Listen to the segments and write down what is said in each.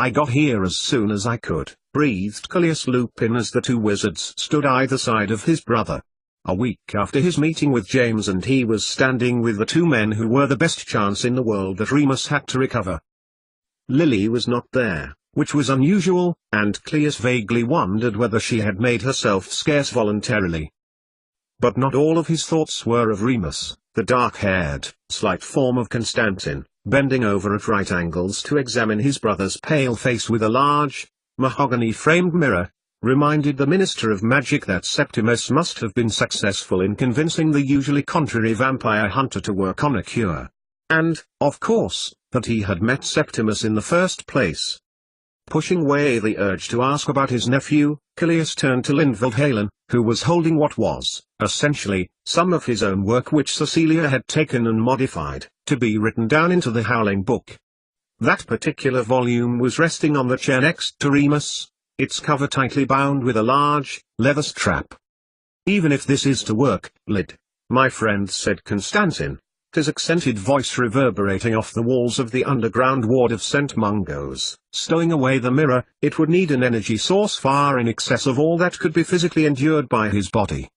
I got here as soon as I could, breathed Caius Lupin as the two wizards stood either side of his brother. A week after his meeting with James, and he was standing with the two men who were the best chance in the world that Remus had to recover. Lily was not there, which was unusual, and Caius vaguely wondered whether she had made herself scarce voluntarily. But not all of his thoughts were of Remus. The dark-haired, slight form of Constantine, bending over at right angles to examine his brother's pale face with a large, mahogany-framed mirror, reminded the Minister of Magic that Septimus must have been successful in convincing the usually contrary vampire hunter to work on a cure. And, of course, that he had met Septimus in the first place. Pushing away the urge to ask about his nephew, Caius turned to Linveld Halen, who was holding what was, essentially, some of his own work which Cecilia had taken and modified, to be written down into the Howling Book. That particular volume was resting on the chair next to Remus, its cover tightly bound with a large, leather strap. "Even if this is to work, Lyd, my friend," said Constantine, his accented voice reverberating off the walls of the underground ward of St. Mungo's, stowing away the mirror, "it would need an energy source far in excess of all that could be physically endured by his body."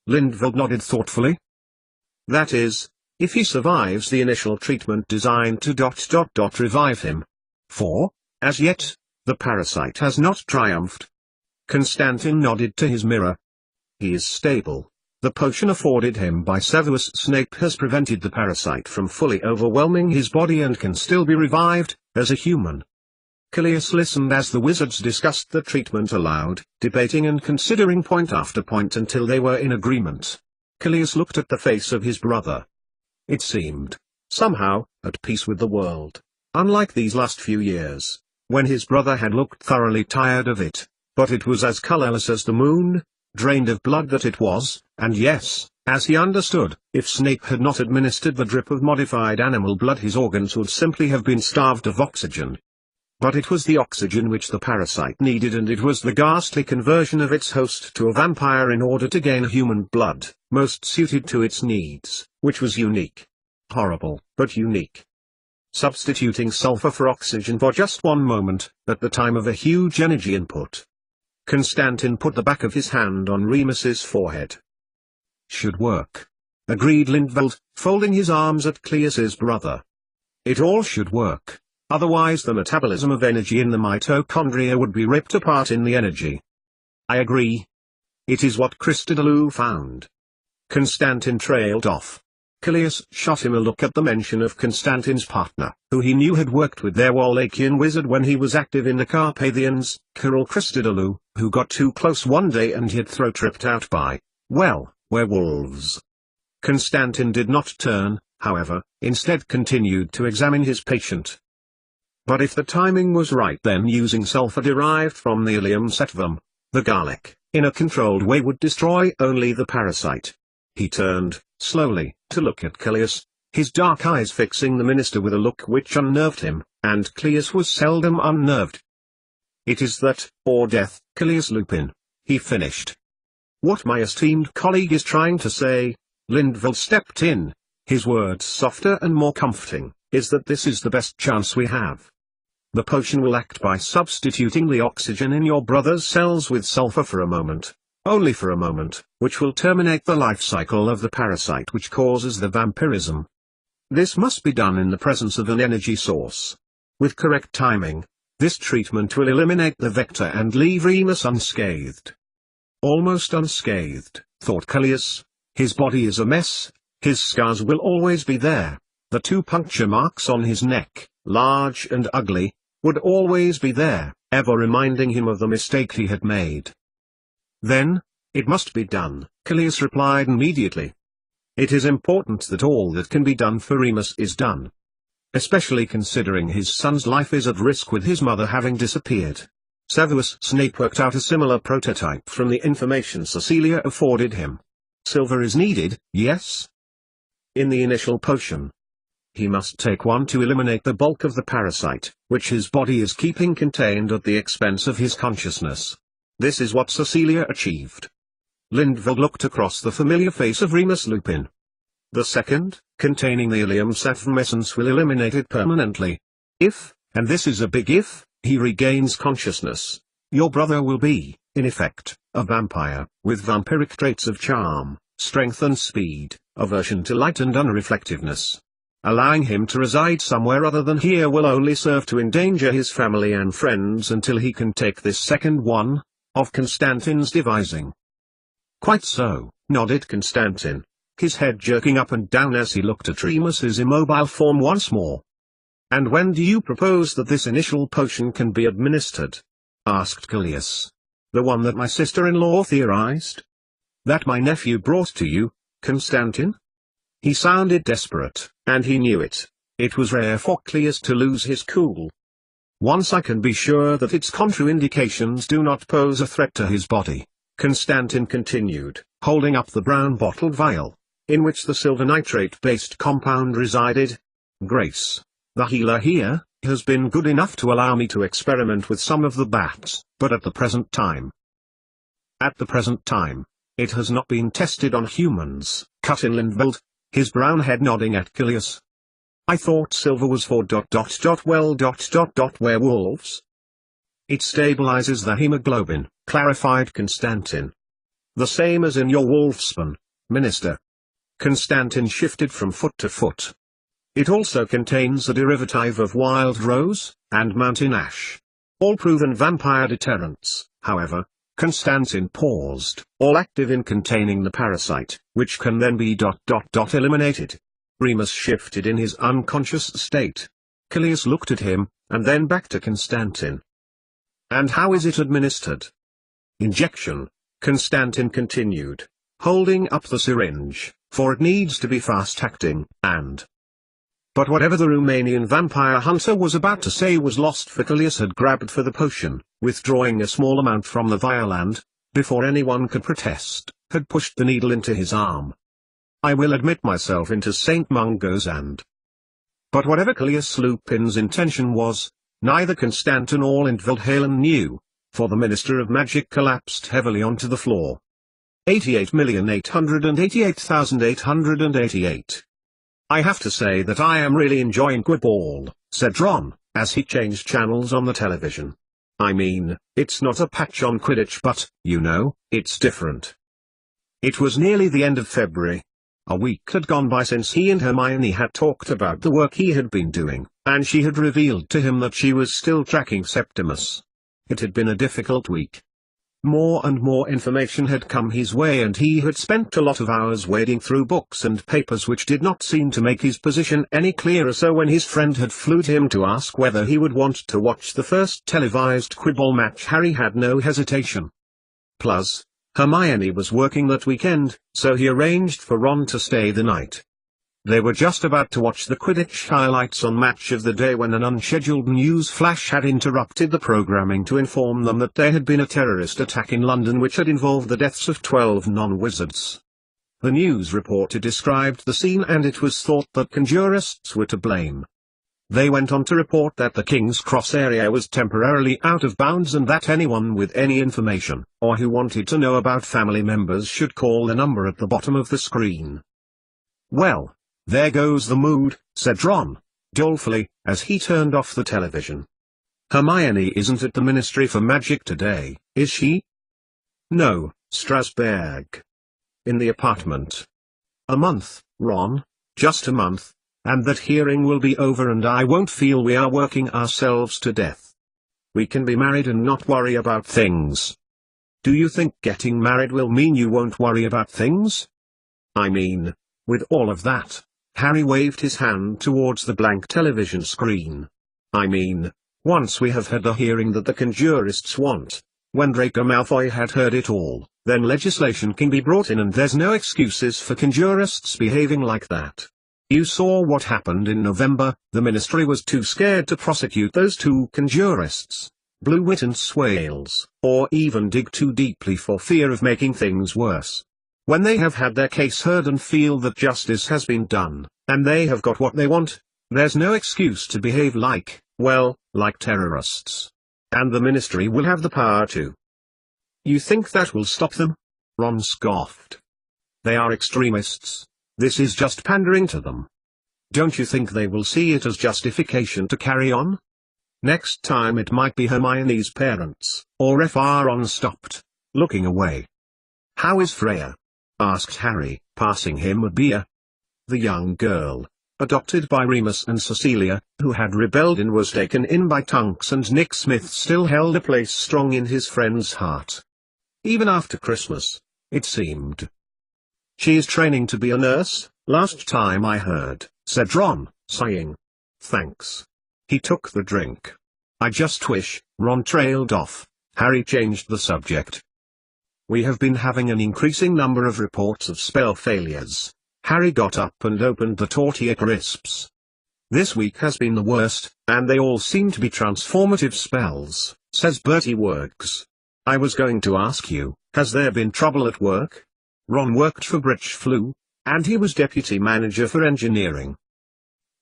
Linveld nodded thoughtfully. "That is, if he survives the initial treatment designed to revive him. For, as yet, the parasite has not triumphed." Constantine nodded to his mirror. "He is stable. The potion afforded him by Severus Snape has prevented the parasite from fully overwhelming his body and can still be revived, as a human." Caius listened as the wizards discussed the treatment aloud, debating and considering point after point until they were in agreement. Caius looked at the face of his brother. It seemed, somehow, at peace with the world, unlike these last few years, when his brother had looked thoroughly tired of it, but it was as colorless as the moon, drained of blood that it was, and yes, as he understood, if Snape had not administered the drip of modified animal blood his organs would simply have been starved of oxygen. But it was the oxygen which the parasite needed, and it was the ghastly conversion of its host to a vampire in order to gain human blood, most suited to its needs, which was unique. Horrible, but unique. Substituting sulfur for oxygen for just one moment, at the time of a huge energy input. Constantine put the back of his hand on Remus's forehead. "Should work," agreed Linveld, folding his arms at Caius's brother. "It all should work, otherwise the metabolism of energy in the mitochondria would be ripped apart in the energy." "I agree. It is what Christodoulou found." Constantine trailed off. Caius shot him a look at the mention of Constantine's partner, who he knew had worked with their Wallachian wizard when he was active in the Carpathians, Kirill Christodoulou, who got too close one day and had throat-ripped out by, well, werewolves. Constantine did not turn, however, instead continued to examine his patient. But if the timing was right, then using sulfur derived from the ilium sativum, the garlic, in a controlled way would destroy only the parasite. He turned, slowly, to look at Caius, his dark eyes fixing the minister with a look which unnerved him, and Caius was seldom unnerved. "It is that, or death, Caius Lupin," he finished. "What my esteemed colleague is trying to say," Linveld stepped in, his words softer and more comforting, "is that this is the best chance we have. The potion will act by substituting the oxygen in your brother's cells with sulfur for a moment. Only for a moment, which will terminate the life cycle of the parasite which causes the vampirism. This must be done in the presence of an energy source. With correct timing, this treatment will eliminate the vector and leave Remus unscathed." "Almost unscathed," thought Caius. "His body is a mess, his scars will always be there, the 2 puncture marks on his neck, large and ugly, would always be there, ever reminding him of the mistake he had made." "Then, it must be done," Caius replied immediately. "It is important that all that can be done for Remus is done. Especially considering his son's life is at risk with his mother having disappeared. Severus Snape worked out a similar prototype from the information Cecilia afforded him. Silver is needed, yes? In the initial potion. He must take one to eliminate the bulk of the parasite, which his body is keeping contained at the expense of his consciousness. This is what Cecilia achieved." Linveld looked across the familiar face of Remus Lupin. "The second, containing the ilium sativum essence, will eliminate it permanently. If, and this is a big if, he regains consciousness, your brother will be, in effect, a vampire, with vampiric traits of charm, strength and speed, aversion to light and unreflectiveness. Allowing him to reside somewhere other than here will only serve to endanger his family and friends until he can take this second one, of Constantine's devising. Quite so, nodded Constantine, his head jerking up and down as he looked at Remus's immobile form once more. And when do you propose that this initial potion can be administered? Asked Callias. The one that my sister-in-law theorized? That my nephew brought to you, Constantine? He sounded desperate, and he knew it. It was rare for Callias to lose his cool. Once I can be sure that its contraindications do not pose a threat to his body, Constantine continued, holding up the brown bottled vial, in which the silver nitrate-based compound resided. Grace, the healer here, has been good enough to allow me to experiment with some of the bats, but at the present time, it has not been tested on humans, cut in Lindveld, his brown head nodding at Callias. I thought silver was for werewolves. It stabilizes the hemoglobin, clarified Constantine. The same as in your wolfspan, minister. Constantine shifted from foot to foot. It also contains a derivative of wild rose, and mountain ash. All proven vampire deterrents, however. Constantine paused, all active in containing the parasite, which can then be eliminated. Remus shifted in his unconscious state. Callias looked at him, and then back to Constantine. And how is it administered? Injection, Constantine continued, holding up the syringe, for it needs to be fast-acting, and... But whatever the Romanian vampire hunter was about to say was lost, for Callias had grabbed for the potion, withdrawing a small amount from the vial and, before anyone could protest, had pushed the needle into his arm. I will admit myself into St. Mungo's and... But whatever Callias Lupin's intention was, neither Constantine or Lindveld knew, for the Minister of Magic collapsed heavily onto the floor. 88,888,888. I have to say that I am really enjoying Quibball, said Ron, as he changed channels on the television. I mean, it's not a patch on Quidditch, but, you know, it's different. It was nearly the end of February. A week had gone by since he and Hermione had talked about the work he had been doing, and she had revealed to him that she was still tracking Septimus. It had been a difficult week. More and more information had come his way, and he had spent a lot of hours wading through books and papers which did not seem to make his position any clearer. So when his friend had flew to him to ask whether he would want to watch the first televised Quibball match, Harry had no hesitation. Plus, Hermione was working that weekend, so he arranged for Ron to stay the night. They were just about to watch the Quidditch highlights on Match of the Day when an unscheduled news flash had interrupted the programming to inform them that there had been a terrorist attack in London which had involved the deaths of 12 non-wizards. The news reporter described the scene, and it was thought that conjurists were to blame. They went on to report that the King's Cross area was temporarily out of bounds, and that anyone with any information, or who wanted to know about family members, should call the number at the bottom of the screen. Well, there goes the mood, said Ron, dolefully, as he turned off the television. Hermione isn't at the Ministry for Magic today, is she? No, Strasbourg. In the apartment. A month, Ron, just a month, and that hearing will be over and I won't feel we are working ourselves to death. We can be married and not worry about things. Do you think getting married will mean you won't worry about things? I mean, with all of that. Harry waved his hand towards the blank television screen. I mean, once we have had the hearing that the conjurists want, when Draco Malfoy had heard it all, then legislation can be brought in, and there's no excuses for conjurists behaving like that. You saw what happened in November. The Ministry was too scared to prosecute those two conjurists, Blewit and Swales, or even dig too deeply for fear of making things worse. When they have had their case heard and feel that justice has been done, and they have got what they want, there's no excuse to behave like, well, like terrorists. And the Ministry will have the power to. You think that will stop them? Ron scoffed. They are extremists. This is just pandering to them. Don't you think they will see it as justification to carry on? Next time it might be Hermione's parents, or if Ron stopped, looking away. "How is Freya?" asked Harry, passing him a beer. The young girl, adopted by Remus and Cecilia, who had rebelled and was taken in by Tunks and Nick Smith, still held a place strong in his friend's heart. Even after Christmas, it seemed. "She is training to be a nurse, last time I heard," said Ron, sighing. "Thanks." He took the drink. "I just wish," Ron trailed off. Harry changed the subject. "We have been having an increasing number of reports of spell failures." Harry got up and opened the tortilla crisps. "This week has been the worst, and they all seem to be transformative spells," says Bertie Works. "I was going to ask you, has there been trouble at work?" Ron worked for Britch Flu, and he was deputy manager for engineering.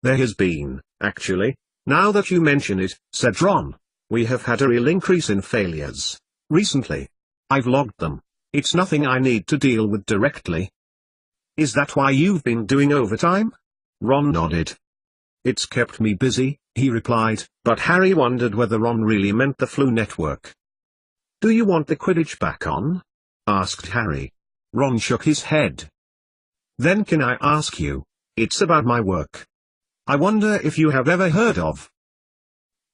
"There has been, actually, now that you mention it," said Ron. "We have had a real increase in failures recently. I've logged them. It's nothing I need to deal with directly." "Is that why you've been doing overtime?" Ron nodded. "It's kept me busy," he replied, but Harry wondered whether Ron really meant the Flu network. "Do you want the Quidditch back on?" asked Harry. Ron shook his head. "Then can I ask you? It's about my work. I wonder if you have ever heard of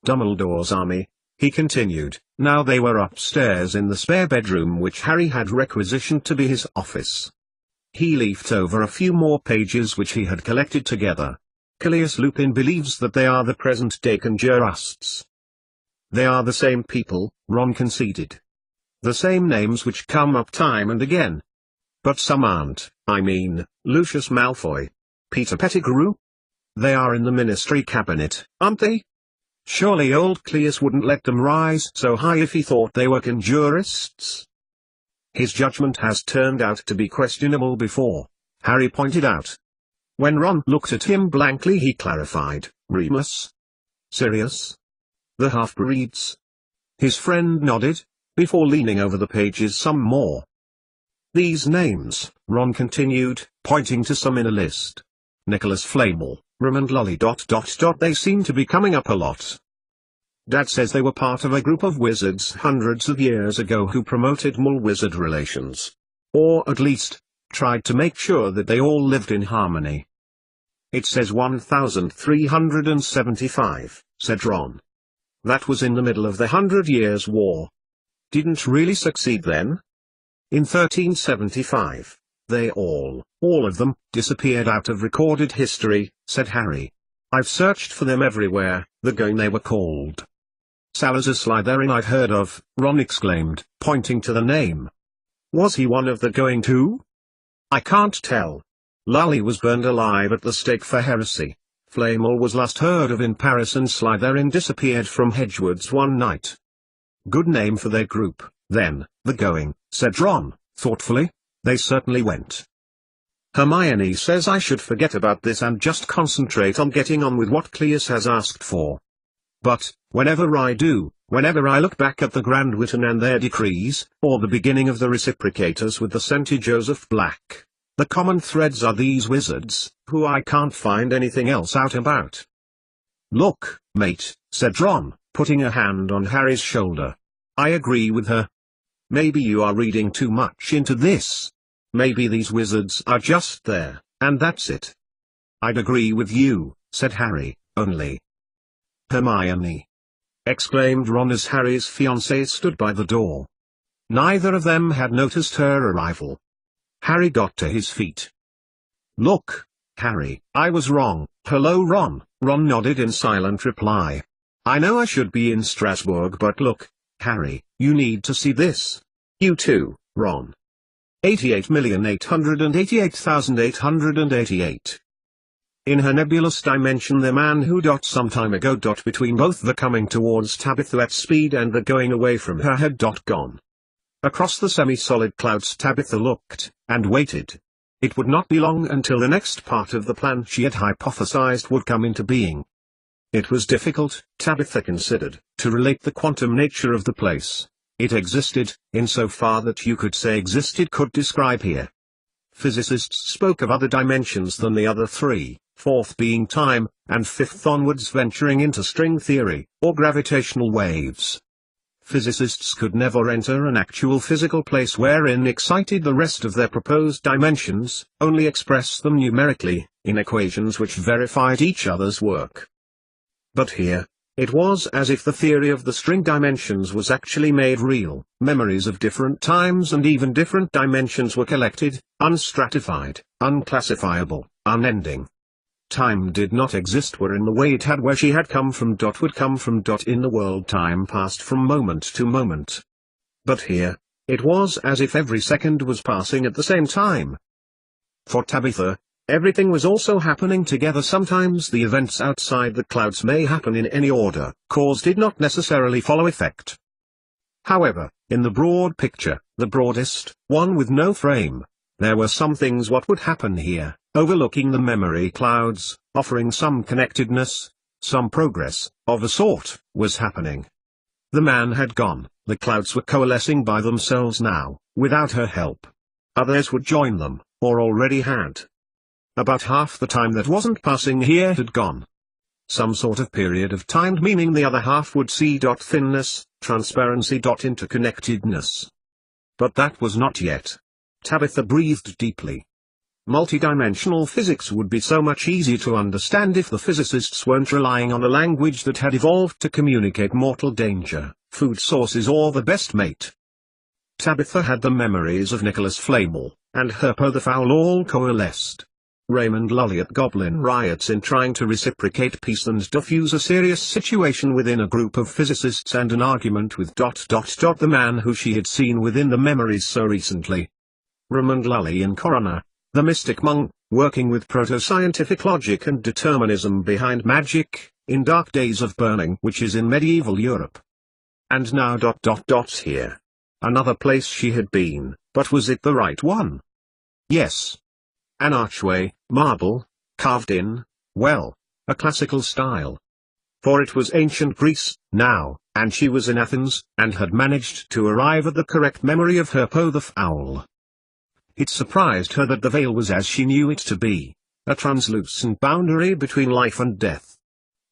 Dumbledore's Army," he continued. Now they were upstairs in the spare bedroom which Harry had requisitioned to be his office. He leafed over a few more pages which he had collected together. "Caius Lupin believes that they are the present-day Conjurusts." "They are the same people," Ron conceded. "The same names which come up time and again. But some aren't. I mean, Lucius Malfoy, Peter Pettigrew. They are in the Ministry Cabinet, aren't they? Surely old Cleus wouldn't let them rise so high if he thought they were Conjurists." "His judgment has turned out to be questionable before," Harry pointed out. When Ron looked at him blankly he clarified, "Remus? Sirius? The half-breeds?" His friend nodded, before leaning over the pages some more. "These names," Ron continued, pointing to some in a list. "Nicholas Flamel, Raymond Lully ... They seem to be coming up a lot. Dad says they were part of a group of wizards hundreds of years ago who promoted mole-wizard relations. Or at least, tried to make sure that they all lived in harmony." "It says 1375, said Ron. "That was in the middle of the 100 Years' War. Didn't really succeed then? In 1375, they all of them, disappeared out of recorded history," said Harry. "I've searched for them everywhere." "The Going they were called Salazar Slytherin I've heard of," Ron exclaimed, pointing to the name. "Was he one of the Going too?" "I can't tell. Lully was burned alive at the stake for heresy. Flamel was last heard of in Paris and Slytherin disappeared from Hedgewoods one night." "Good name for their group, then, the Going," said Ron, thoughtfully. "They certainly went. Hermione says I should forget about this and just concentrate on getting on with what Cleus has asked for. But, whenever I do, whenever I look back at the Grand Witan and their decrees, or the beginning of the Reciprocators with the St. Joseph Black, the common threads are these wizards, who I can't find anything else out about." "Look, mate," said Ron, putting a hand on Harry's shoulder. "I agree with her. Maybe you are reading too much into this. Maybe these wizards are just there, and that's it." "I'd agree with you," said Harry, "only Hermione!" exclaimed Ron as Harry's fiancée stood by the door. Neither of them had noticed her arrival. Harry got to his feet. "Look, Harry, I was wrong." "Hello, Ron," Ron nodded in silent reply. "I know I should be in Strasbourg, but look, Harry, you need to see this." "You too, Ron." 88,888,888. In her nebulous dimension the man who some time ago between both the coming towards Tabitha at speed and the going away from her had gone. Across the semi-solid clouds Tabitha looked, and waited. It would not be long until the next part of the plan she had hypothesized would come into being. It was difficult, Tabitha considered, to relate the quantum nature of the place. It existed, insofar that you could say existed could describe here. Physicists spoke of other dimensions than the other three, fourth being time, and fifth onwards venturing into string theory, or gravitational waves. Physicists could never enter an actual physical place wherein excited the rest of their proposed dimensions, only express them numerically, in equations which verified each other's work. But here, it was as if the theory of the string dimensions was actually made real. Memories of different times and even different dimensions were collected, unstratified, unclassifiable, unending. Time did not exist wherein the way it had where she had come from would come from in the world time passed from moment to moment. But here, it was as if every second was passing at the same time. For Tabitha, everything was also happening together. Sometimes the events outside the clouds may happen in any order. Cause did not necessarily follow effect. However, in the broad picture, the broadest, one with no frame, there were some things what would happen here, overlooking the memory clouds, offering some connectedness, some progress, of a sort, was happening. The man had gone, the clouds were coalescing by themselves now, without her help. Others would join them, or already had. About half the time that wasn't passing here had gone. Some sort of period of time, meaning the other half would see thinness, transparency, interconnectedness. But that was not yet. Tabitha breathed deeply. Multidimensional physics would be so much easier to understand if the physicists weren't relying on a language that had evolved to communicate mortal danger, food sources, or the best mate. Tabitha had the memories of Nicholas Flamel, and Herpo the Foul all coalesced. Raymond Lully at Goblin riots in trying to reciprocate peace and diffuse a serious situation within a group of physicists, and an argument with the man who she had seen within the memories so recently. Raymond Lully in Coroner, the mystic monk, working with proto-scientific logic and determinism behind magic, in Dark Days of Burning, which is in medieval Europe. And now here. Another place she had been, but was it the right one? Yes. An archway, marble, carved in, well, a classical style. For it was ancient Greece, now, and she was in Athens, and had managed to arrive at the correct memory of Herpo the Foul. It surprised her that the veil was as she knew it to be, a translucent boundary between life and death.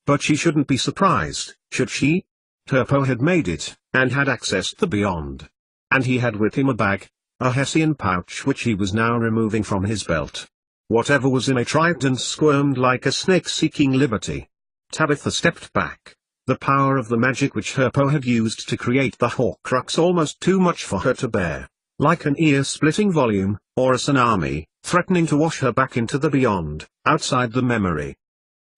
But she shouldn't be surprised, should she? Herpo had made it, and had accessed the beyond. And he had with him a bag, a Hessian pouch which he was now removing from his belt. Whatever was in it writhed and squirmed like a snake seeking liberty. Tabitha stepped back. The power of the magic which Herpo had used to create the Horcrux almost too much for her to bear. Like an ear-splitting volume, or a tsunami, threatening to wash her back into the beyond, outside the memory.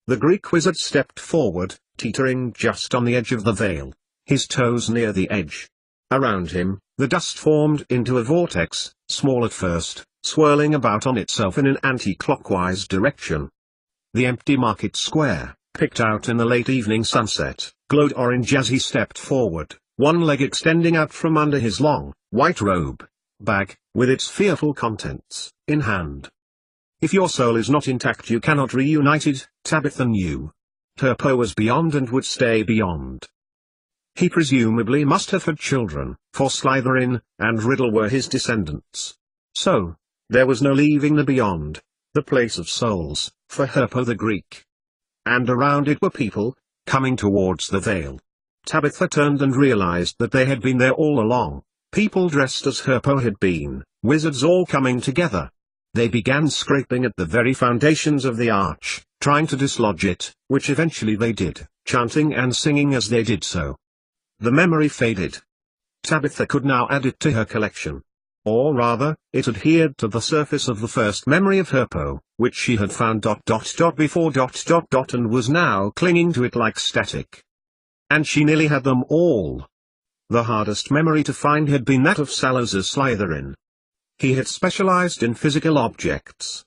The Greek wizard stepped forward, teetering just on the edge of the veil, his toes near the edge. Around him, the dust formed into a vortex, small at first, swirling about on itself in an anti-clockwise direction. The empty market square, picked out in the late evening sunset, glowed orange as he stepped forward, one leg extending out from under his long, white robe, bag, with its fearful contents, in hand. If your soul is not intact you cannot reunite it, Tabitha knew. Herpo was beyond and would stay beyond. He presumably must have had children, for Slytherin and Riddle were his descendants. So, there was no leaving the beyond, the place of souls, for Herpo the Greek. And around it were people, coming towards the veil. Tabitha turned and realized that they had been there all along, people dressed as Herpo had been, wizards all coming together. They began scraping at the very foundations of the arch, trying to dislodge it, which eventually they did, chanting and singing as they did so. The memory faded. Tabitha could now add it to her collection. Or rather, it adhered to the surface of the first memory of Herpo, which she had found before and was now clinging to it like static. And she nearly had them all. The hardest memory to find had been that of Salazar Slytherin. He had specialized in physical objects.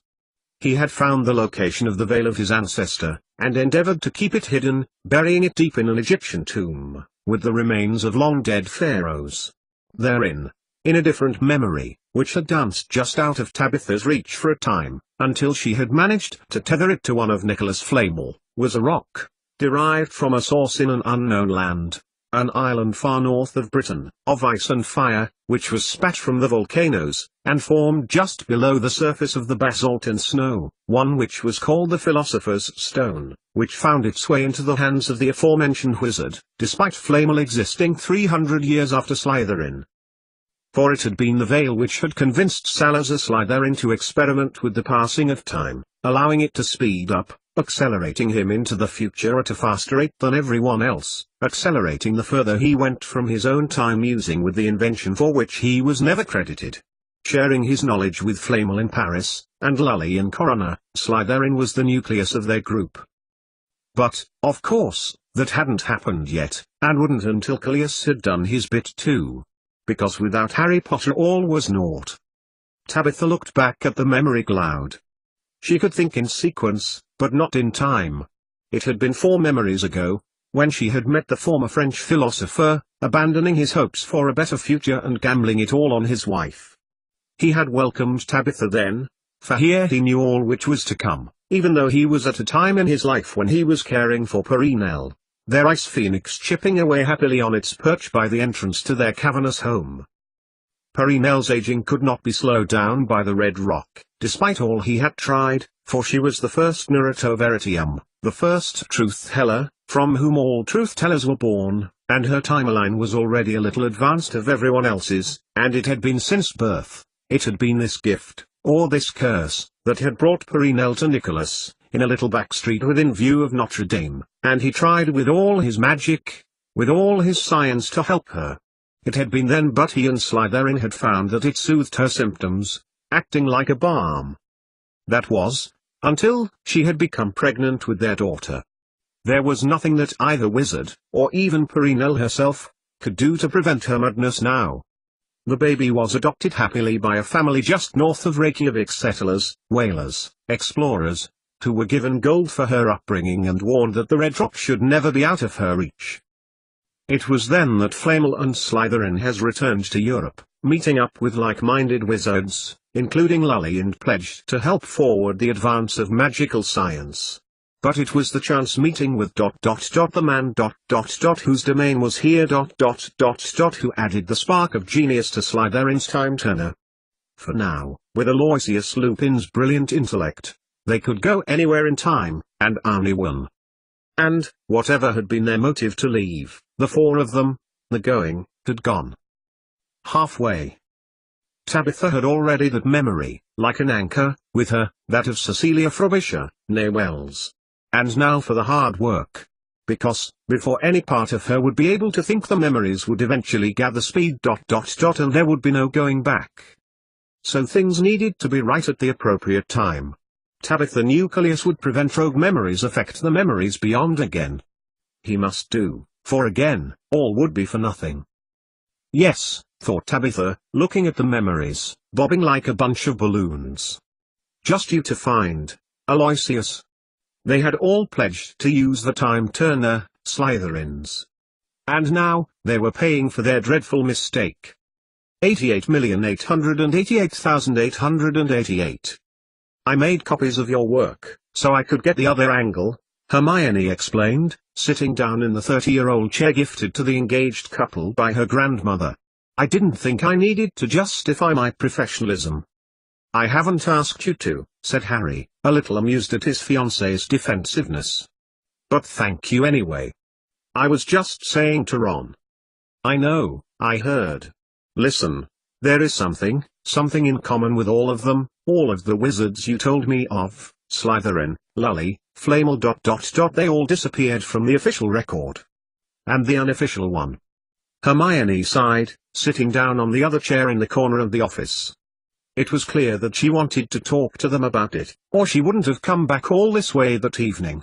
He had found the location of the veil of his ancestor, and endeavored to keep it hidden, burying it deep in an Egyptian tomb, with the remains of long-dead pharaohs. Therein, in a different memory, which had danced just out of Tabitha's reach for a time, until she had managed to tether it to one of Nicholas Flamel, was a rock, derived from a source in an unknown land. an island far north of Britain, of ice and fire, which was spat from the volcanoes, and formed just below the surface of the basalt and snow, one which was called the Philosopher's Stone, which found its way into the hands of the aforementioned wizard, despite Flamel existing 300 years after Slytherin. For it had been the veil which had convinced Salazar Slytherin to experiment with the passing of time, allowing it to speed up, accelerating him into the future at a faster rate than everyone else, accelerating the further he went from his own time musing with the invention for which he was never credited. Sharing his knowledge with Flamel in Paris, and Lully in Corona, Slytherin was the nucleus of their group. But, of course, that hadn't happened yet, and wouldn't until Callias had done his bit too. Because without Harry Potter all was naught. Tabitha looked back at the memory cloud. She could think in sequence, but not in time. It had been 4 memories ago, when she had met the former French philosopher, abandoning his hopes for a better future and gambling it all on his wife. He had welcomed Tabitha then, for here he knew all which was to come, even though he was at a time in his life when he was caring for Perinel, their ice phoenix chipping away happily on its perch by the entrance to their cavernous home. Perinel's aging could not be slowed down by the red rock, despite all he had tried, for she was the first Naruto Veritium, the first truth-teller, from whom all truth-tellers were born, and her timeline was already a little advanced of everyone else's, and it had been since birth. It had been this gift, or this curse, that had brought Perinel to Nicholas, in a little back street within view of Notre Dame, and he tried with all his magic, with all his science to help her. It had been then but he and Slytherin had found that it soothed her symptoms, acting like a balm. That was, until she had become pregnant with their daughter. There was nothing that either wizard, or even Perinel herself, could do to prevent her madness now. The baby was adopted happily by a family just north of Reykjavik, settlers, whalers, explorers, who were given gold for her upbringing and warned that the red drop should never be out of her reach. It was then that Flamel and Slytherin has returned to Europe, meeting up with like-minded wizards, including Lully, and pledged to help forward the advance of magical science. But it was the chance meeting with the man whose domain was here who added the spark of genius to Slytherin's time-turner. For now, with Aloysius Lupin's brilliant intellect, they could go anywhere in time, and only one. And, whatever had been their motive to leave, the 4 of them, the going, had gone. Halfway. Tabitha had already that memory, like an anchor, with her, that of Cecilia Frobisher, née Wells. And now for the hard work. Because, before any part of her would be able to think, the memories would eventually gather speed and there would be no going back. So things needed to be right at the appropriate time. Tabitha knew Callias would prevent rogue memories affect the memories beyond again. He must do, for again, all would be for nothing. Yes, thought Tabitha, looking at the memories, bobbing like a bunch of balloons. Just you to find, Aloysius. They had all pledged to use the time-turner, Slytherins. And now, they were paying for their dreadful mistake. 88,888,888. I made copies of your work, so I could get the other angle, Hermione explained, sitting down in the 30-year-old chair gifted to the engaged couple by her grandmother. I didn't think I needed to justify my professionalism. I haven't asked you to, said Harry, a little amused at his fiancée's defensiveness. But thank you anyway. I was just saying to Ron. I know, I heard. Listen, there is something in common with all of them, all of the wizards you told me of, Slytherin, Lully, Flamel. They all disappeared from the official record. And the unofficial one. Hermione sighed, sitting down on the other chair in the corner of the office. It was clear that she wanted to talk to them about it, or she wouldn't have come back all this way that evening.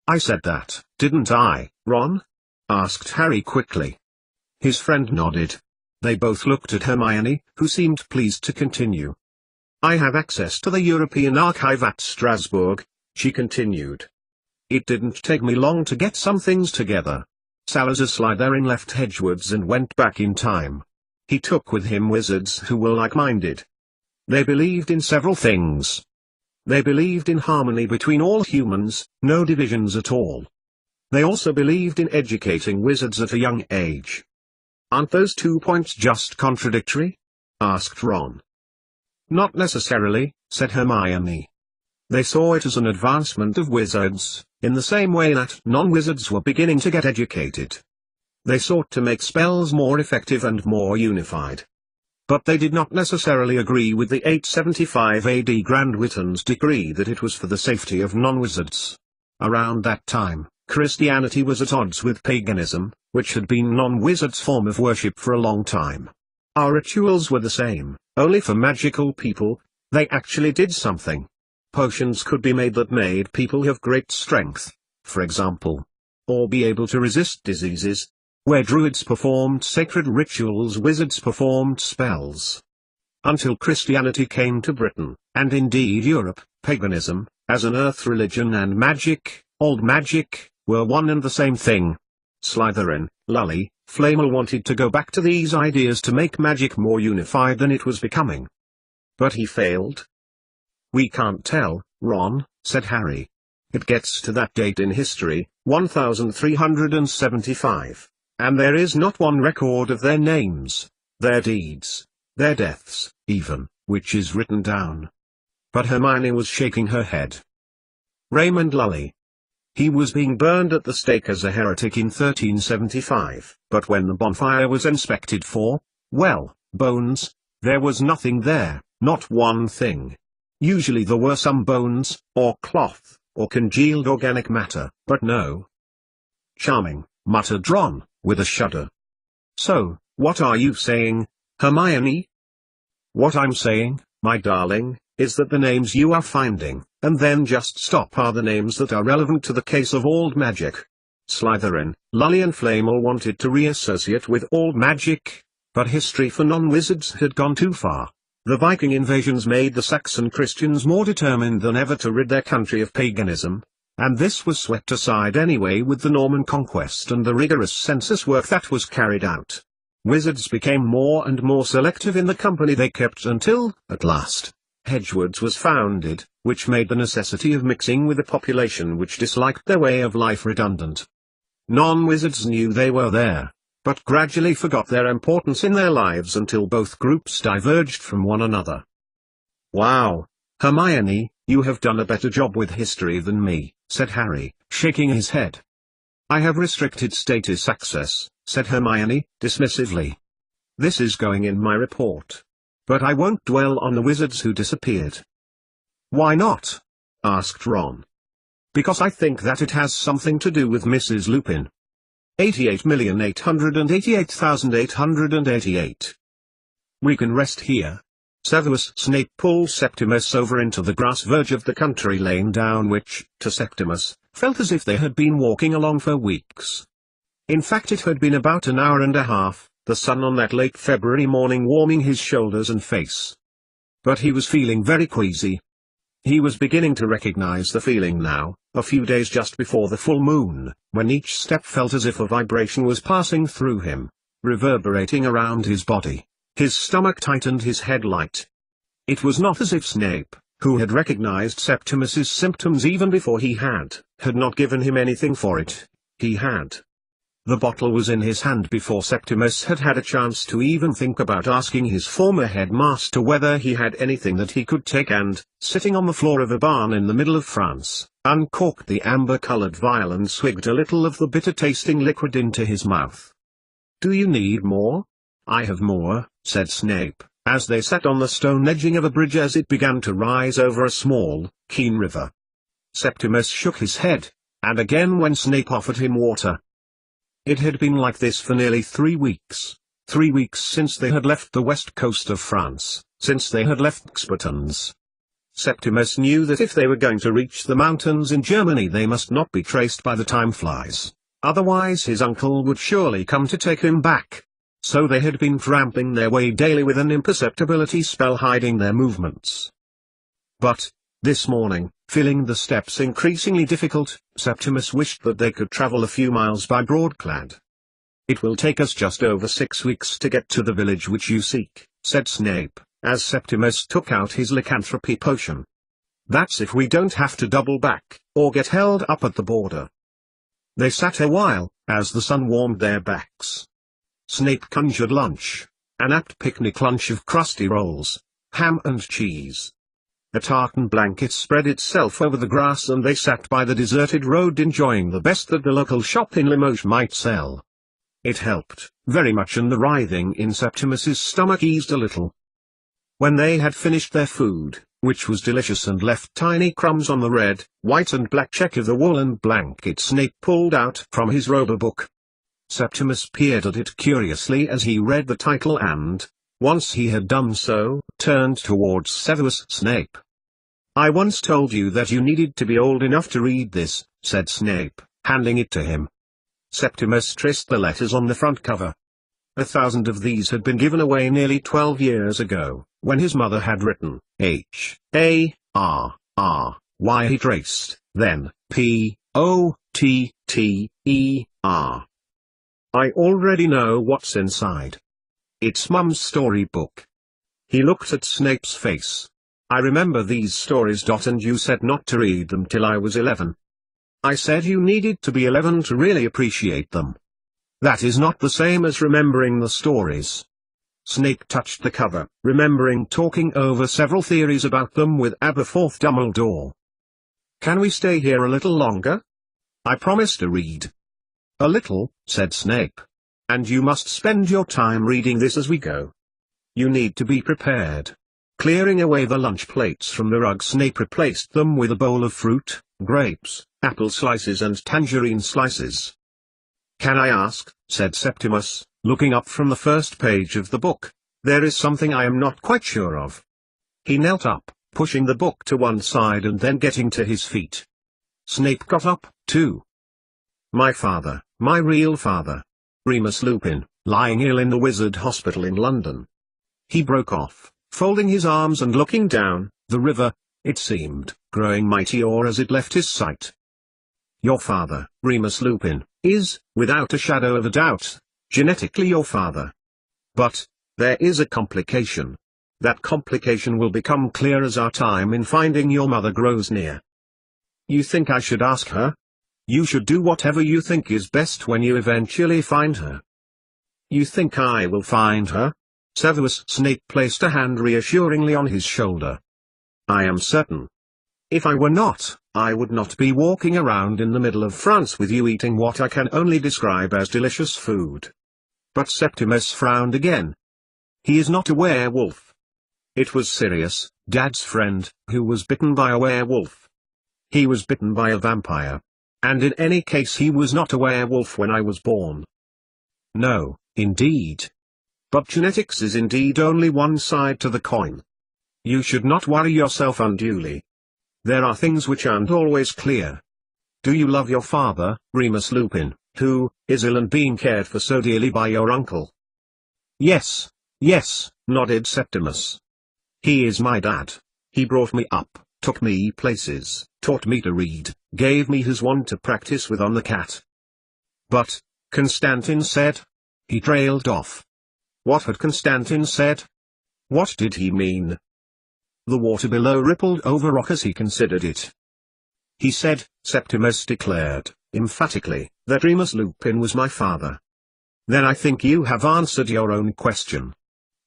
I said that, didn't I, Ron? Asked Harry quickly. His friend nodded. They both looked at Hermione, who seemed pleased to continue. I have access to the European Archive at Strasbourg, she continued. It didn't take me long to get some things together. Salazar Slytherin left Hedgewoods and went back in time. He took with him wizards who were like-minded. They believed in several things. They believed in harmony between all humans, no divisions at all. They also believed in educating wizards at a young age. Aren't those 2 points just contradictory? Asked Ron. Not necessarily, said Hermione. They saw it as an advancement of wizards, in the same way that non-wizards were beginning to get educated. They sought to make spells more effective and more unified. But they did not necessarily agree with the 875 AD Grand Witan's decree that it was for the safety of non-wizards. Around that time, Christianity was at odds with paganism, which had been non-wizards' form of worship for a long time. Our rituals were the same, only for magical people. They actually did something. Potions could be made that made people have great strength, for example. Or be able to resist diseases. Where druids performed sacred rituals, wizards performed spells. Until Christianity came to Britain, and indeed Europe, paganism, as an earth religion, and magic, old magic, were one and the same thing. Slytherin, Lully, Flamel wanted to go back to these ideas to make magic more unified than it was becoming. But he failed. We can't tell, Ron, said Harry. It gets to that date in history, 1375. And there is not one record of their names, their deeds, their deaths, even, which is written down. But Hermione was shaking her head. Raymond Lully. He was being burned at the stake as a heretic in 1375, but when the bonfire was inspected for, well, bones, there was nothing there, not one thing. Usually there were some bones, or cloth, or congealed organic matter, but no. Charming, muttered Ron, with a shudder. So, what are you saying, Hermione? What I'm saying, my darling, is that the names you are finding, and then just stop, are the names that are relevant to the case of old magic. Slytherin, Lully and Flamel wanted to reassociate with old magic, but history for non-wizards had gone too far. The Viking invasions made the Saxon Christians more determined than ever to rid their country of paganism. And this was swept aside anyway with the Norman conquest and the rigorous census work that was carried out. Wizards became more and more selective in the company they kept until, at last, Hedgewards was founded, which made the necessity of mixing with a population which disliked their way of life redundant. Non-wizards knew they were there, but gradually forgot their importance in their lives until both groups diverged from one another. Wow, Hermione, you have done a better job with history than me, said Harry, shaking his head. I have restricted status access, said Hermione, dismissively. This is going in my report. But I won't dwell on the wizards who disappeared. Why not? Asked Ron. Because I think that it has something to do with Mrs. Lupin. 88,888,888. We can rest here. Severus Snape pulled Septimus over into the grass verge of the country lane down which, to Septimus, felt as if they had been walking along for weeks. In fact it had been about an hour and a half, the sun on that late February morning warming his shoulders and face. But he was feeling very queasy. He was beginning to recognize the feeling now, a few days just before the full moon, when each step felt as if a vibration was passing through him, reverberating around his body. His stomach tightened, his head light. It was not as if Snape, who had recognized Septimus's symptoms even before he had not given him anything for it. He had. The bottle was in his hand before Septimus had had a chance to even think about asking his former headmaster whether he had anything that he could take, and, sitting on the floor of a barn in the middle of France, uncorked the amber-colored vial and swigged a little of the bitter-tasting liquid into his mouth. Do you need more? I have more, said Snape, as they sat on the stone edging of a bridge as it began to rise over a small, keen river. Septimus shook his head, and again when Snape offered him water. It had been like this for nearly 3 weeks. 3 weeks since they had left the west coast of France, since they had left Xputans. Septimus knew that if they were going to reach the mountains in Germany they must not be traced by the time flies, otherwise his uncle would surely come to take him back. So they had been tramping their way daily with an imperceptibility spell hiding their movements. But, this morning, feeling the steps increasingly difficult, Septimus wished that they could travel a few miles by Broadclad. It will take us just over 6 weeks to get to the village which you seek, said Snape, as Septimus took out his lycanthropy potion. That's if we don't have to double back, or get held up at the border. They sat a while, as the sun warmed their backs. Snape conjured lunch, an apt picnic lunch of crusty rolls, ham and cheese. A tartan blanket spread itself over the grass and they sat by the deserted road enjoying the best that the local shop in Limoges might sell. It helped, very much, and the writhing in Septimus's stomach eased a little. When they had finished their food, which was delicious and left tiny crumbs on the red, white and black check of the woolen blanket, Snape pulled out from his robe a book. Septimus peered at it curiously as he read the title and, once he had done so, turned towards Severus Snape. "I once told you that you needed to be old enough to read this," said Snape, handing it to him. Septimus traced the letters on the front cover. 1,000 of these had been given away nearly 12 years ago, when his mother had written H-A-R-R-Y. He traced, then P-O-T-T-E-R. "I already know what's inside. It's Mum's storybook." He looked at Snape's face. "I remember these stories. And you said not to read them till I was 11. I said you needed to be 11 to really appreciate them. That is not the same as remembering the stories." Snape touched the cover, remembering talking over several theories about them with Aberforth Dumbledore. "Can we stay here a little longer? I promise to read." "A little," said Snape. "And you must spend your time reading this as we go. You need to be prepared." Clearing away the lunch plates from the rug, Snape replaced them with a bowl of fruit, grapes, apple slices and tangerine slices. "Can I ask," said Septimus, looking up from the first page of the book, "there is something I am not quite sure of." He knelt up, pushing the book to one side and then getting to his feet. Snape got up, too. "My father, my real father. Remus Lupin, lying ill in the Wizard Hospital in London." He broke off, folding his arms and looking down, the river, it seemed, growing mightier as it left his sight. "Your father, Remus Lupin, is, without a shadow of a doubt, genetically your father. But, there is a complication. That complication will become clear as our time in finding your mother grows near." "You think I should ask her?" "You should do whatever you think is best when you eventually find her." "You think I will find her?" Severus Snape placed a hand reassuringly on his shoulder. "I am certain. If I were not, I would not be walking around in the middle of France with you eating what I can only describe as delicious food." But Septimus frowned again. "He is not a werewolf." It was Sirius, Dad's friend, who was bitten by a werewolf. He was bitten by a vampire. And in any case he was not a werewolf when I was born. "No, indeed. But genetics is indeed only one side to the coin. You should not worry yourself unduly. There are things which aren't always clear. Do you love your father, Remus Lupin, who is ill and being cared for so dearly by your uncle?" Yes, nodded Septimus. "He is my dad. He brought me up, took me places, taught me to read, gave me his wand to practice with on the cat." "But," Constantin said. He trailed off. What had Constantin said? What did he mean? The water below rippled over rock as he considered it. "He said," Septimus declared, emphatically, "that Remus Lupin was my father." "Then I think you have answered your own question."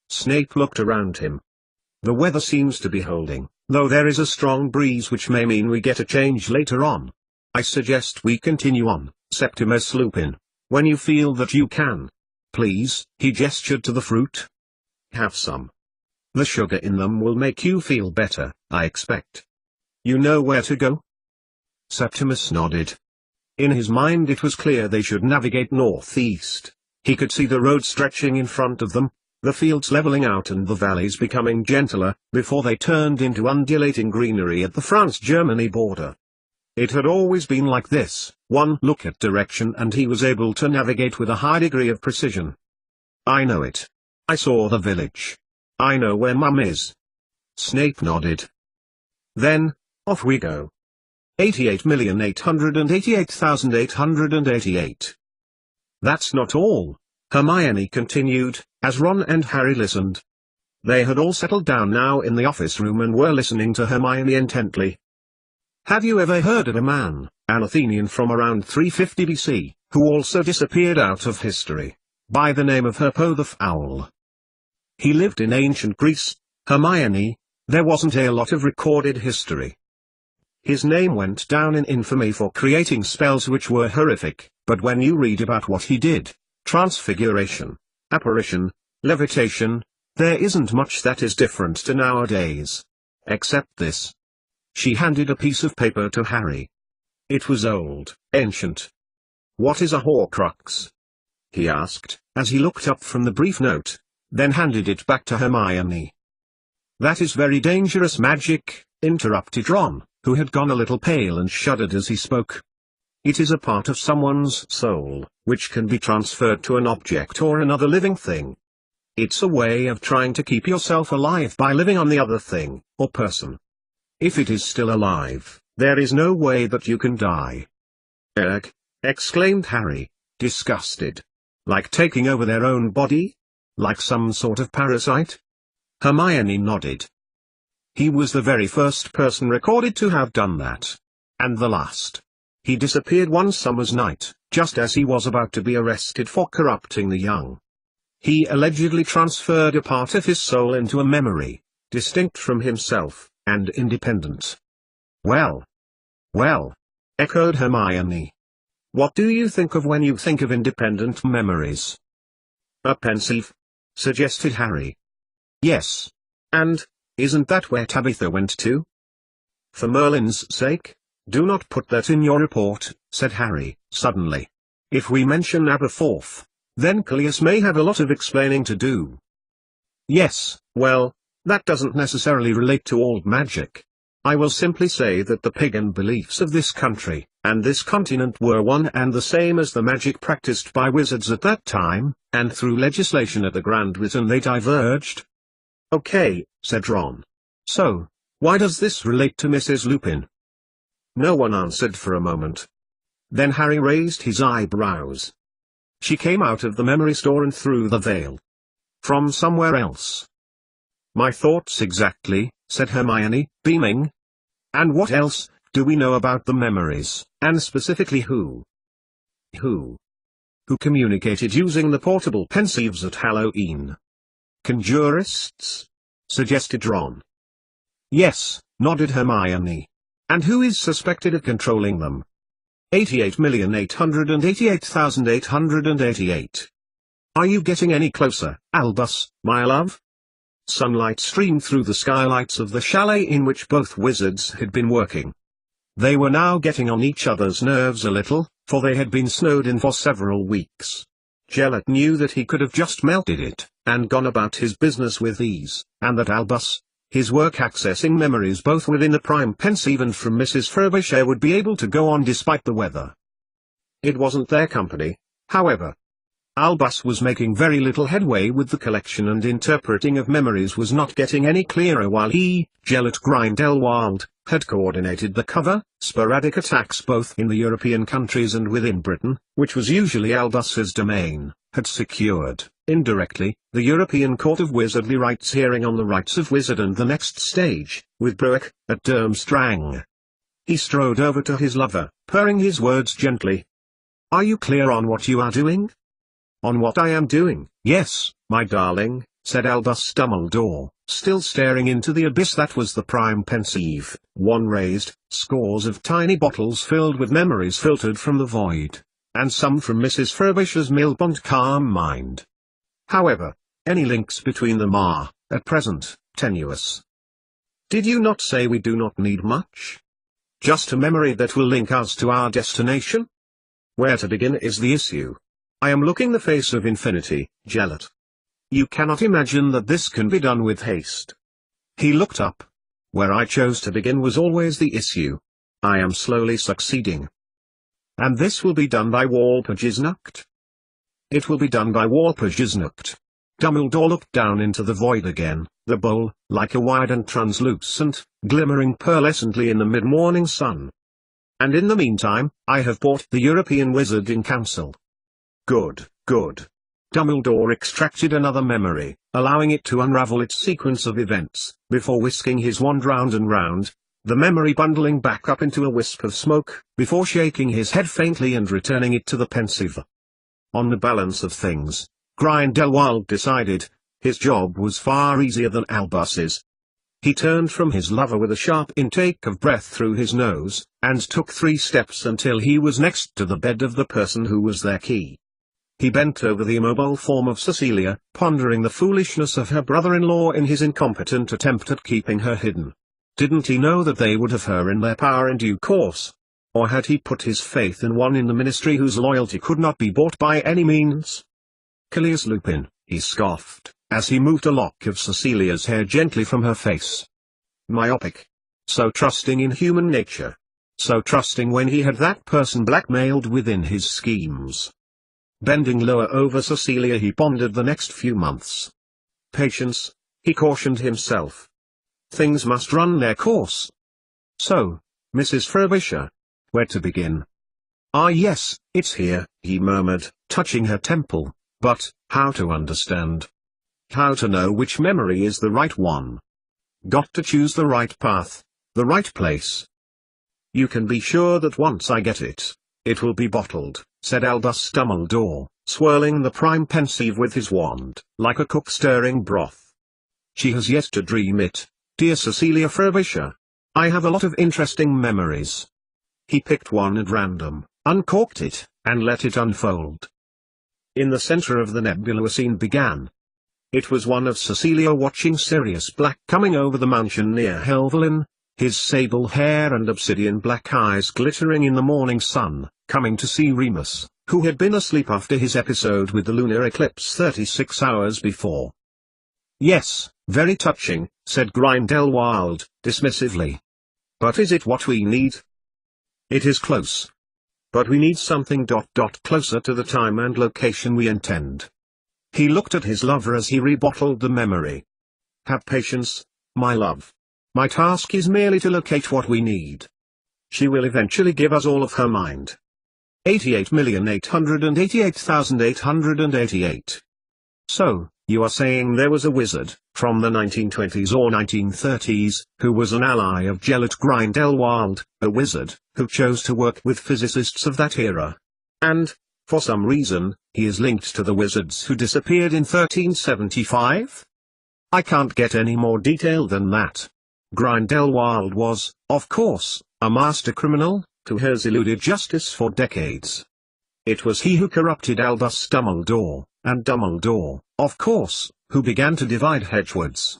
Snape looked around him. "The weather seems to be holding, though there is a strong breeze which may mean we get a change later on. I suggest we continue on, Septimus Lupin, when you feel that you can. Please." He gestured to the fruit. "Have some. The sugar in them will make you feel better, I expect. You know where to go?" Septimus nodded. In his mind it was clear they should navigate northeast. He could see the road stretching in front of them, the fields leveling out and the valleys becoming gentler, before they turned into undulating greenery at the France-Germany border. It had always been like this, one look at direction and he was able to navigate with a high degree of precision. "I know it. I saw the village. I know where Mum is." Snape nodded. "Then, off we go. 88,888,888. That's not all," Hermione continued, as Ron and Harry listened. They had all settled down now in the office room and were listening to Hermione intently. Have you ever heard of a man, an Athenian from around 350 BC, who also disappeared out of history, by the name of Herpo the Foul? He lived in ancient Greece, Hermione. There wasn't a lot of recorded history. His name went down in infamy for creating spells which were horrific, but when you read about what he did, transfiguration, apparition, levitation, there isn't much that is different to nowadays. Except this. She handed a piece of paper to Harry. It was old, ancient. "What is a Horcrux?" he asked, as he looked up from the brief note, then handed it back to Hermione. "That is very dangerous magic," interrupted Ron, who had gone a little pale and shuddered as he spoke. "It is a part of someone's soul, which can be transferred to an object or another living thing. It's a way of trying to keep yourself alive by living on the other thing, or person. If it is still alive, there is no way that you can die." "Ugh!" exclaimed Harry, disgusted. "Like taking over their own body? Like some sort of parasite?" Hermione nodded. "He was the very first person recorded to have done that. And the last. He disappeared one summer's night, just as he was about to be arrested for corrupting the young. He allegedly transferred a part of his soul into a memory, distinct from himself, and independent." "Well. Well," echoed Hermione. "What do you think of when you think of independent memories?" "A pensieve," suggested Harry. "Yes. And, isn't that where Tabitha went to?" "For Merlin's sake, do not put that in your report," said Harry, suddenly. "If we mention Aberforth, then Callias may have a lot of explaining to do." "Yes, well, that doesn't necessarily relate to old magic. I will simply say that the pagan beliefs of this country, and this continent were one and the same as the magic practiced by wizards at that time, and through legislation at the Grand Britain they diverged." "Okay," said Ron. "So, why does this relate to Mrs. Lupin?" No one answered for a moment. Then Harry raised his eyebrows. "She came out of the memory store and through the veil. From somewhere else." "My thoughts exactly," said Hermione, beaming. "And what else do we know about the memories, and specifically who?" "Who communicated using the portable pensieves at Halloween?" "Conjurists?" suggested Ron. "Yes," nodded Hermione. "And who is suspected of controlling them?" 88,888,888. "Are you getting any closer, Albus, my love?" Sunlight streamed through the skylights of the chalet in which both wizards had been working. They were now getting on each other's nerves a little, for they had been snowed in for several weeks. Gellert knew that he could have just melted it, and gone about his business with ease, and that Albus, his work accessing memories both within the prime pensieve and from Mrs. Frobisher, would be able to go on despite the weather. It wasn't their company, however. Albus was making very little headway with the collection, and interpreting of memories was not getting any clearer while he, Gellert Grindelwald, had coordinated the sporadic attacks both in the European countries and within Britain, which was usually Albus's domain, had secured, indirectly, the European Court of Wizardly Rights hearing on the rights of wizard and the next stage, with Bruick, at Durmstrang. He strode over to his lover, purring his words gently. "Are you clear on what you are doing?" "On what I am doing, yes, my darling," said Albus Dumbledore, still staring into the abyss that was the prime pensieve. One raised, scores of tiny bottles filled with memories filtered from the void, and some from Mrs. Frobisher's Millbond calm mind. However, any links between them are, at present, tenuous. "Did you not say we do not need much? Just a memory that will link us to our destination? Where to begin is the issue. I am looking the face of infinity, Gellert. You cannot imagine that this can be done with haste." He looked up. "Where I chose to begin was always the issue. I am slowly succeeding." "And this will be done by Walpurgisnacht?" "It will be done by Walpurgisnacht." Dumbledore looked down into the void again, the bowl, like a wide and translucent, glimmering pearlescently in the mid-morning sun. "And in the meantime, I have bought the European Wizarding Council." "Good, good." Dumbledore extracted another memory, allowing it to unravel its sequence of events, before whisking his wand round and round. the memory bundling back up into a wisp of smoke, before shaking his head faintly and returning it to the pensieve. On the balance of things, Grindelwald decided, his job was far easier than Albus's. He turned from his lover with a sharp intake of breath through his nose, and took 3 steps until he was next to the bed of the person who was their key. He bent over the immobile form of Cecilia, pondering the foolishness of her brother-in-law in his incompetent attempt at keeping her hidden. Didn't he know that they would have her in their power in due course? Or had he put his faith in one in the ministry whose loyalty could not be bought by any means? Curious Lupin, he scoffed, as he moved a lock of Cecilia's hair gently from her face. Myopic. So trusting in human nature. So trusting when he had that person blackmailed within his schemes. Bending lower over Cecilia, he pondered the next few months. Patience, he cautioned himself. Things must run their course. So, Mrs. Frobisher, where to begin? Ah yes, it's here, he murmured, touching her temple, but, how to understand? How to know which memory is the right one? Got to choose the right path, the right place. You can be sure that once I get it, it will be bottled, said Albus Dumbledore, swirling the prime pensieve with his wand, like a cook stirring broth. She has yet to dream it, dear Cecilia Frobisher. I have a lot of interesting memories. He picked one at random, uncorked it, and let it unfold. In the center of the nebula a scene began. It was one of Cecilia watching Sirius Black coming over the mansion near Helvellyn, his sable hair and obsidian black eyes glittering in the morning sun, coming to see Remus, who had been asleep after his episode with the lunar eclipse 36 hours before. Yes, very touching, said Grindelwald, dismissively. But is it what we need? It is close. But we need something closer to the time and location we intend. He looked at his lover as he rebottled the memory. Have patience, my love. My task is merely to locate what we need. She will eventually give us all of her mind. 88,888,888. So, you are saying there was a wizard, from the 1920s or 1930s, who was an ally of Gellert Grindelwald, a wizard, who chose to work with physicists of that era. And, for some reason, he is linked to the wizards who disappeared in 1375? I can't get any more detail than that. Grindelwald was, of course, a master criminal, who has eluded justice for decades. It was he who corrupted Albus Dumbledore, and Dumbledore, of course, who began to divide Hedgewards.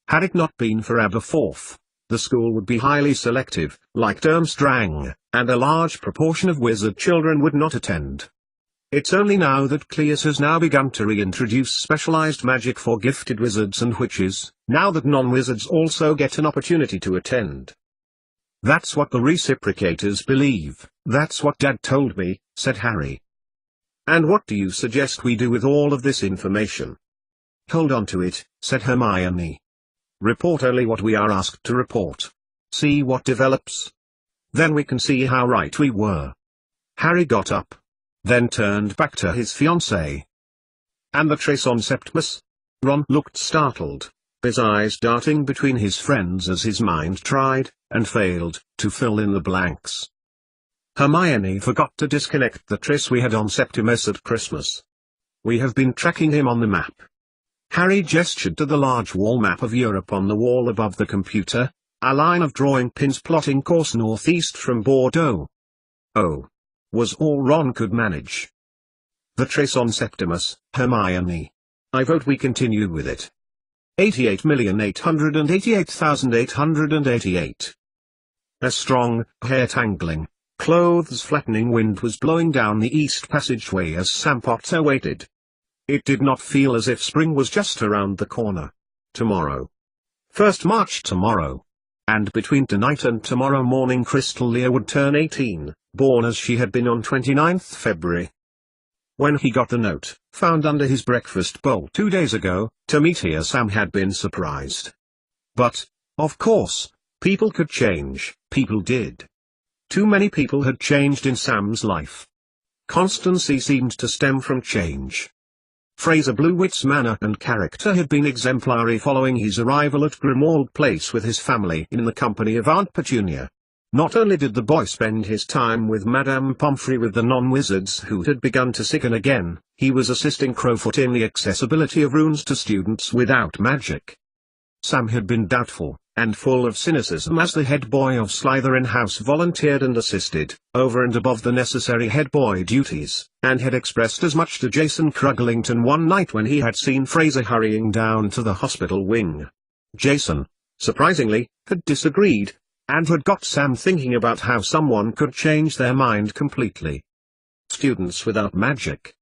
Had it not been for Aberforth, the school would be highly selective, like Durmstrang, and a large proportion of wizard children would not attend. It's only now that Cleus has now begun to reintroduce specialized magic for gifted wizards and witches, now that non-wizards also get an opportunity to attend. That's what the reciprocators believe, that's what Dad told me, said Harry. And what do you suggest we do with all of this information? Hold on to it, said Hermione. Report only what we are asked to report. See what develops. Then we can see how right we were. Harry got up, then turned back to his fiancée. And the Trisson Septimus? Ron looked startled, his eyes darting between his friends as his mind tried, and failed, to fill in the blanks. Hermione forgot to disconnect the Tris we had on Septimus at Christmas. We have been tracking him on the map. Harry gestured to the large wall map of Europe on the wall above the computer, a line of drawing pins plotting course northeast from Bordeaux. Oh. Was all Ron could manage. The Trisson Septimus, Hermione. I vote we continue with it. 88,888,888. A strong, hair-tangling, clothes-flattening wind was blowing down the east passageway as Sam Potter waited. It did not feel as if spring was just around the corner. Tomorrow. 1st March tomorrow. And between tonight and tomorrow morning Crystal Lear would turn 18, born as she had been on 29th February. When he got the note, found under his breakfast bowl 2 days ago, to meet here Sam had been surprised. But, of course, people could change, people did. Too many people had changed in Sam's life. Constancy seemed to stem from change. Fraser Blewit's manner and character had been exemplary following his arrival at Grimwald Place with his family in the company of Aunt Petunia. Not only did the boy spend his time with Madame Pomfrey with the non-wizards who had begun to sicken again, he was assisting Crowfoot in the accessibility of runes to students without magic. Sam had been doubtful, and full of cynicism as the head boy of Slytherin House volunteered and assisted, over and above the necessary head boy duties, and had expressed as much to Jason Cruglington one night when he had seen Fraser hurrying down to the hospital wing. Jason, surprisingly, had disagreed, and had got Sam thinking about how someone could change their mind completely. Students without magic.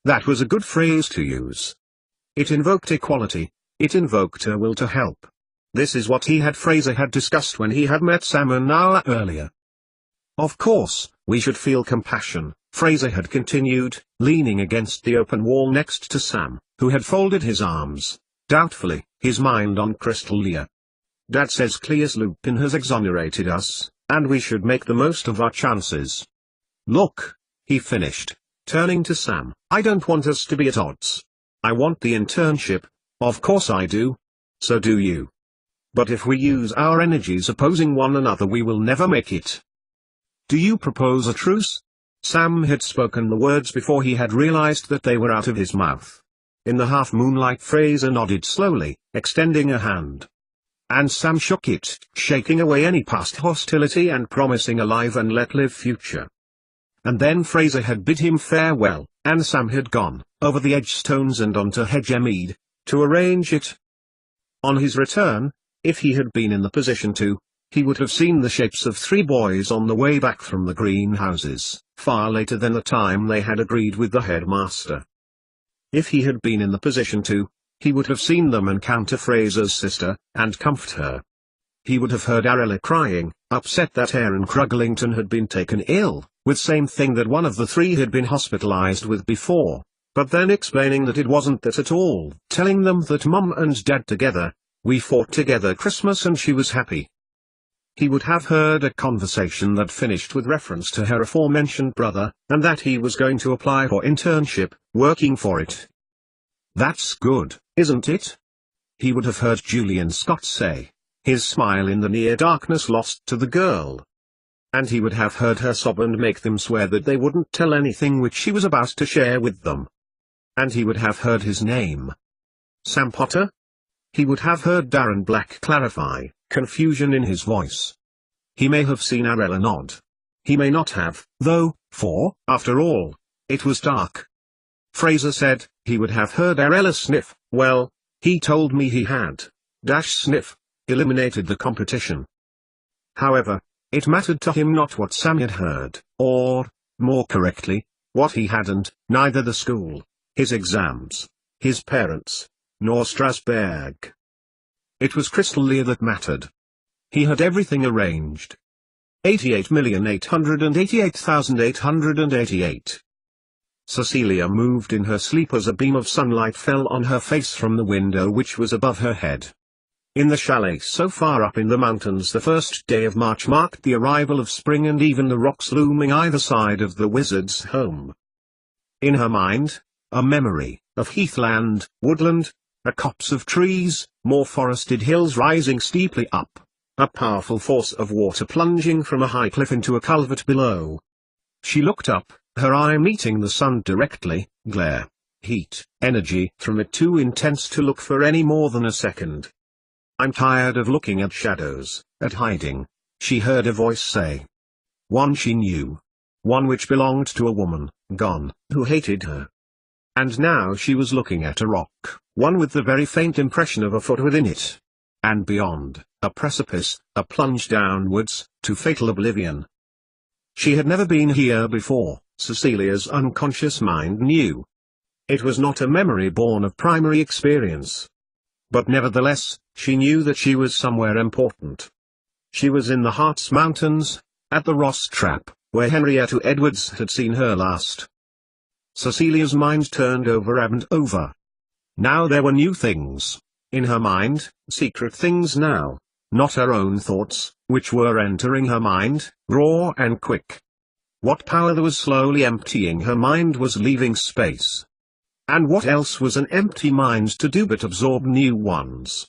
That was a good phrase to use. It invoked equality. It invoked a will to help. This is what Fraser had discussed when he had met Sam an hour earlier. Of course, we should feel compassion, Fraser had continued, leaning against the open wall next to Sam, who had folded his arms, doubtfully, his mind on Crystal Lear. Dad says Cleus Lupin has exonerated us, and we should make the most of our chances. Look, he finished, turning to Sam, I don't want us to be at odds. I want the internship. Of course I do. So do you. But if we use our energies opposing one another we will never make it. Do you propose a truce? Sam had spoken the words before he had realized that they were out of his mouth. In the half-moonlight Fraser nodded slowly, extending a hand. And Sam shook it, shaking away any past hostility and promising a live and let live future. And then Fraser had bid him farewell, and Sam had gone, over the Edgestones and onto Hedgemead, to arrange it. On his return, if he had been in the position to, he would have seen the shapes of 3 boys on the way back from the greenhouses, far later than the time they had agreed with the headmaster. If he had been in the position to, he would have seen them encounter Fraser's sister, and comfort her. He would have heard Arella crying, upset that Aaron Cruglington had been taken ill, with same thing that one of the 3 had been hospitalized with before, but then explaining that it wasn't that at all, telling them that Mum and Dad together, we fought together Christmas and she was happy. He would have heard a conversation that finished with reference to her aforementioned brother, and that he was going to apply for internship, working for it. That's good, isn't it? He would have heard Julian Scott say, his smile in the near darkness lost to the girl. And he would have heard her sob and make them swear that they wouldn't tell anything which she was about to share with them. And he would have heard his name. Sam Potter? He would have heard Darren Black clarify, confusion in his voice. He may have seen Arella nod. He may not have, though, for, after all, it was dark. Fraser said, he would have heard Arella sniff, well, he told me he had, sniff, eliminated the competition. However, it mattered to him not what Sam had heard, or, more correctly, what he hadn't, neither the school, his exams, his parents, nor Strasbourg. It was Crystal Lear that mattered. He had everything arranged. 88,888,888. Cecilia moved in her sleep as a beam of sunlight fell on her face from the window which was above her head. In the chalet so far up in the mountains the first day of March marked the arrival of spring and even the rocks looming either side of the wizard's home. In her mind, a memory of heathland, woodland, a copse of trees, more forested hills rising steeply up, a powerful force of water plunging from a high cliff into a culvert below. She looked up, her eye meeting the sun directly, glare, heat, energy from it too intense to look for any more than a second. I'm tired of looking at shadows, at hiding, she heard a voice say. One she knew. One which belonged to a woman, gone, who hated her. And now she was looking at a rock, one with the very faint impression of a foot within it. And beyond, a precipice, a plunge downwards, to fatal oblivion. She had never been here before, Cecilia's unconscious mind knew. It was not a memory born of primary experience. But nevertheless, she knew that she was somewhere important. She was in the Hart's Mountains, at the Ross Trap, where Henrietta Edwards had seen her last. Cecilia's mind turned over and over. Now there were new things, in her mind, secret things now, not her own thoughts, which were entering her mind, raw and quick. What power that was slowly emptying her mind was leaving space. And what else was an empty mind to do but absorb new ones?